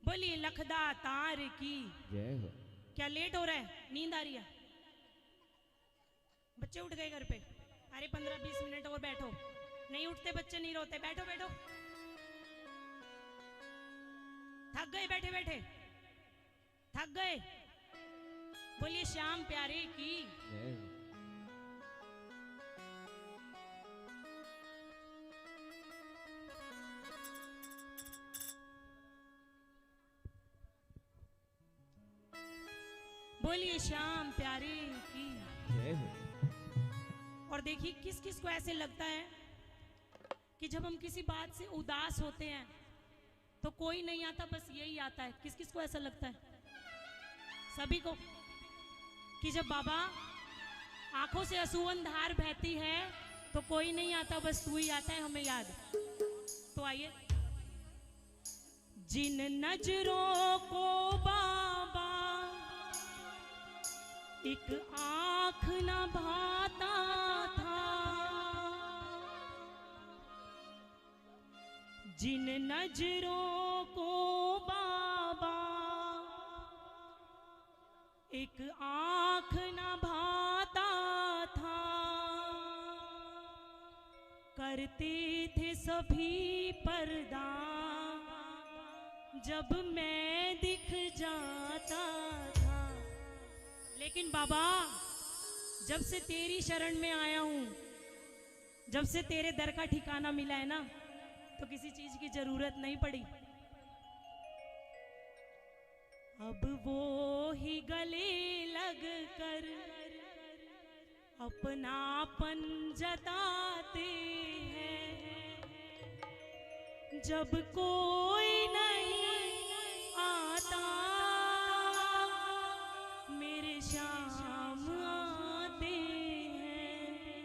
बोलिए लखदा तार की जय हो। क्या लेट हो रहा है? नींद आ रही है? बच्चे उठ गए घर पे? अरे 15-20 मिनट और बैठो। नहीं उठते बच्चे, नहीं रोते, बैठो बैठो। थक गए बैठे बैठे? थक गए? बोलिए श्याम प्यारे की जय हो। बोलिए श्याम प्यारे की जय हो। और देखिए किस किस को ऐसे लगता है कि जब हम किसी बात से उदास होते हैं तो कोई नहीं आता, बस यही आता है। किस किस को ऐसा लगता है? सभी को। कि जब बाबा आंखों से आंसुअन धार बहती है तो कोई नहीं आता, बस तू ही आता है हमें याद। तो आइए। जिन नजरों को बाबा एक आंख न भाता था, जिन नजरों को बाबा एक आंख न भाता था, करते थे सभी पर्दा जब मैं दिख जाता था। लेकिन बाबा जब से तेरी शरण में आया हूं, जब से तेरे दर का ठिकाना मिला है ना, तो किसी चीज की जरूरत नहीं पड़ी। अब वो ही गले लग कर अपनापन जताते हैं, जब कोई नहीं आता मेरे शाम आते हैं।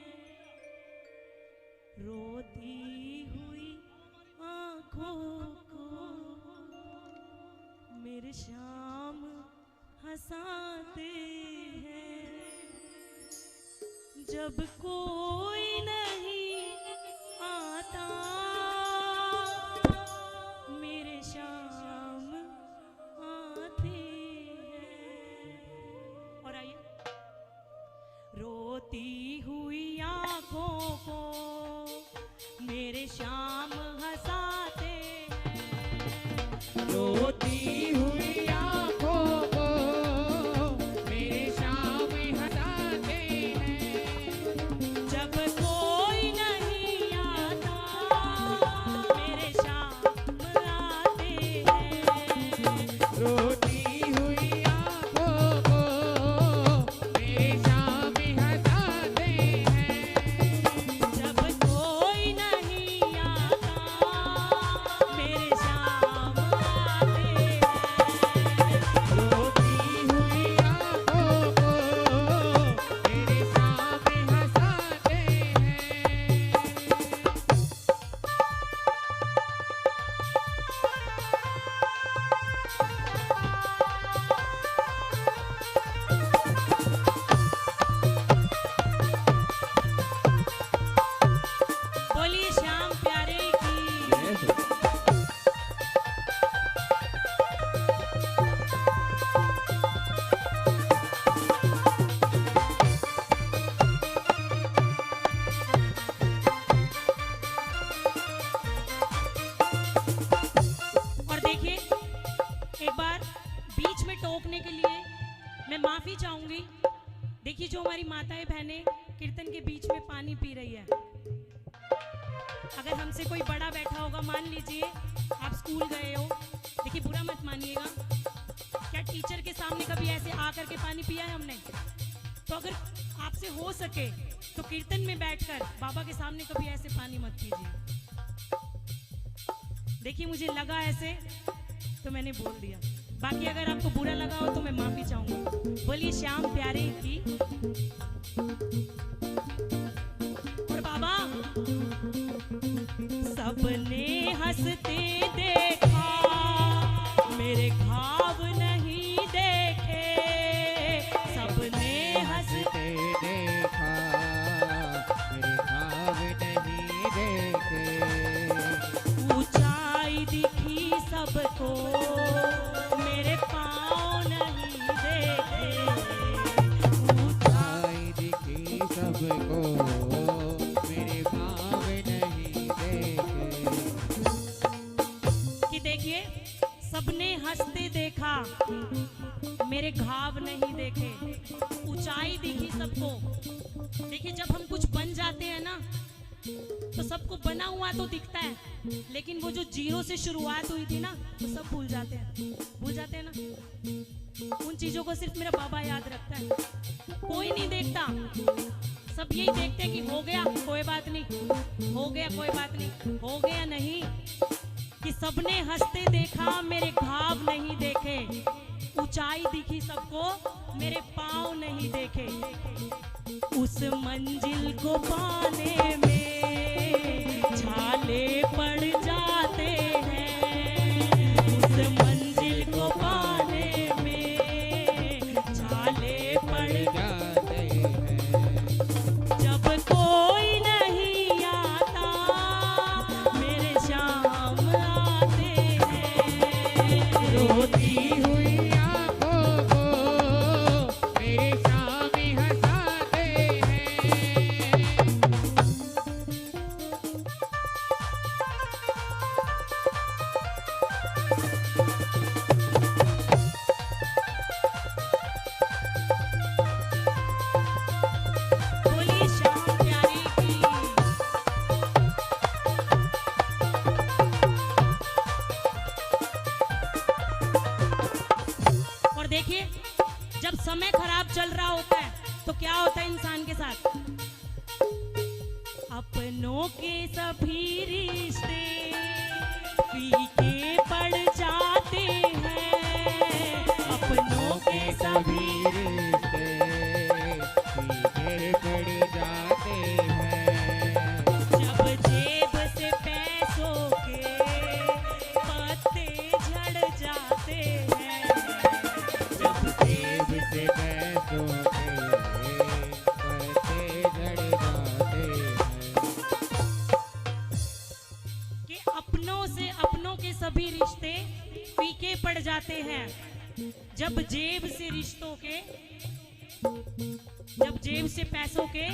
रोती हुई आंखों को मेरे शाम हंसाते हैं, जब कोई नहीं आता मेरे शाम आते हैं। और आइए। रोती हुई आंखों को मेरे शाम हंसाते हैं, रोती हुई आंखों को मेरे शाम हंसाते हैं, जब कोई नहीं आता मेरे शाम आते हैं। रोती हुई आंखों को मेरे शाम हंसाते हैं, जब कोई नहीं आता मेरे शाम आते हैं। रोती हुई आंखों को मेरे शाम हंसाते हैं। बोलिए श्याम प्यारे की। जय हो। और देखिए एक बार बीच में टोकने के लिए मैं माफी चाहूंगी। देखिए जो हमारी माताएं बहनें कीर्तन के बीच में पानी पी रही है, अगर हमसे कोई बड़ा बैठा होगा, मान लीजिए आप स्कूल गए हो, देखिए बुरा मत मानिएगा, क्या टीचर के सामने कभी ऐसे आकर के पानी पिया है हमने? तो अगर आपसे हो सके तो कीर्तन में बैठकर बाबा के सामने कभी ऐसे पानी मत पीजिए। देखिए मुझे लगा ऐसे तो मैंने बोल दिया, बाकी अगर आपको बुरा लगा हो तो मैं माफी चाहूंगी। बोलिए श्याम प्यारे की। और बाबा सबने हंसते देखा मेरे घाव नहीं देखे, सबने हंसते देखा मेरे ख्वाब नहीं देखे, ऊंचाई दिखी सबको देखिए, सबने हंसते देखा, मेरे घाव नहीं देखे। ऊंचाई दिखी सबको। देखिए, जब हम कुछ बन जाते हैं ना, तो सबको बना हुआ तो दिखता है, लेकिन वो जो जीरो से शुरुआत हुई थी ना, तो सब भूल जाते हैं ना। उन चीजों को सिर्फ मेरा बाबा याद रखता है, कोई नहीं देखता। सब यही देखते हैं कि हो गया कोई बात नहीं, हो गया कोई बात नहीं, हो गया नहीं, कि सबने हंसते देखा, मेरे घाव नहीं देखे। ऊंचाई दिखी सबको, मेरे पाँव नहीं देखे। उस मंजिल को पाने में छाले पड़ जाते हैं। उस मंजिल को पाने में छाले पड़ जाते हैं। जब कोई नहीं आता, मेरे शाम आते हैं। रोती हुई आंखों को मेरे सामने हंसाते हैं। बोली शाम प्यारी की। और देखिए, जब समय खराब चल रहा होता है तो क्या होता है इंसान के साथ? अपनों के सभी रिश्ते फीके पड़ जाते हैं। अपनों के सभी रिश्ते फीके पड़ जाते हैं। जब जेब से पैसों के पत्ते झड़ जाते हैं। जब जेब से पैसों के पत्ते झड़ जाते हैं। कि अपनों के सभी रिश्ते फीके पड़ जाते हैं। जब जेब से पैसों के,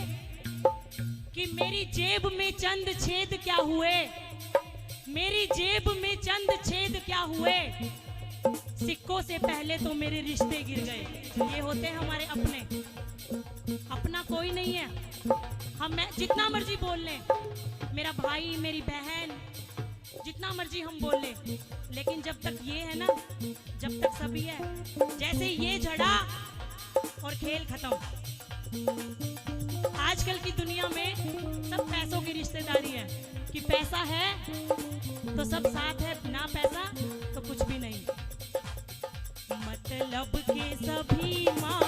कि मेरी जेब में चंद छेद क्या हुए, मेरी जेब में चंद छेद क्या हुए, सिक्कों से पहले तो मेरे रिश्ते गिर गए। ये होते हैं हमारे अपने। अपना कोई नहीं है। हम जितना मर्जी बोल लें, मेरा भाई मेरी बहन, जितना मर्जी हम बोल लें, लेकिन जब तक ये है ना, जब तक सभी है, जैसे ये झड़ा और खेल खत्म। आजकल की दुनिया में सब पैसों की रिश्तेदारी है, कि पैसा है तो सब साथ है, ना पैसा तो कुछ भी नहीं। मतलब के सभी माँ